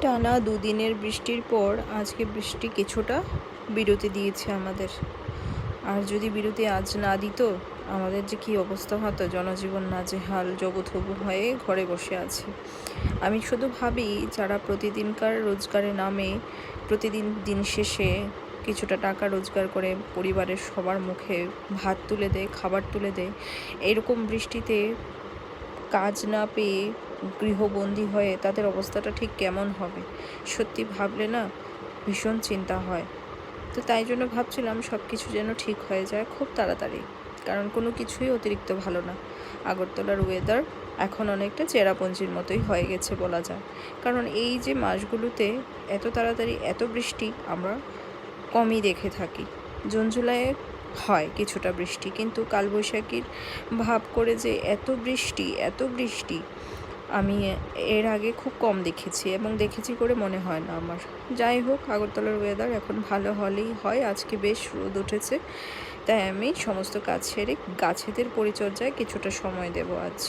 টানা দুদিনের বৃষ্টির পর আজকে বৃষ্টি কিছুটা বিরতি দিয়েছে আমাদের। আর যদি বিরতি আজ না দিত, আমাদের যে কী অবস্থা হতো, জনজীবন নাজেহাল জবুথবু হয়ে ঘরে বসে আছি। আমি শুধু ভাবি, যারা প্রতিদিনকার রোজগারের নামে প্রতিদিন দিন শেষে কিছুটা টাকা রোজগার করে পরিবারের সবার মুখে ভাত তুলে দেয়, খাবার তুলে দেয়, এরকম বৃষ্টিতে কাজ না পেয়ে গৃহবন্দী হয়ে তাদের অবস্থাটা ঠিক কেমন হবে, সত্যি ভাবলে না ভীষণ চিন্তা হয়। তো তাই জন্য ভাবছিলাম সব কিছু যেন ঠিক হয়ে যায় খুব তাড়াতাড়ি, কারণ কোনো কিছুই অতিরিক্ত ভালো না। আগরতলার ওয়েদার এখন অনেকটা চেরাপুঞ্জির মতোই হয়ে গেছে বলা যায়, কারণ এই যে মাসগুলোতে এত তাড়াতাড়ি এত বৃষ্টি আমরা কমই দেখে থাকি। জুন জুলাইয়ে হয় কিছুটা বৃষ্টি, কিন্তু কালবৈশাখীর ভাব করে যে এত বৃষ্টি আমি এর আগে খুব কম দেখেছি, এবং দেখেছি করে মনে হয় না আমার। যাই হোক, আগরতলার ওয়েদার এখন ভালো হলেই হয়। আজকে বেশ রোদ উঠেছে, তাই আমি সমস্ত কাজ সেরে গাছেদের পরিচর্যায় কিছুটা সময় দেব আজ।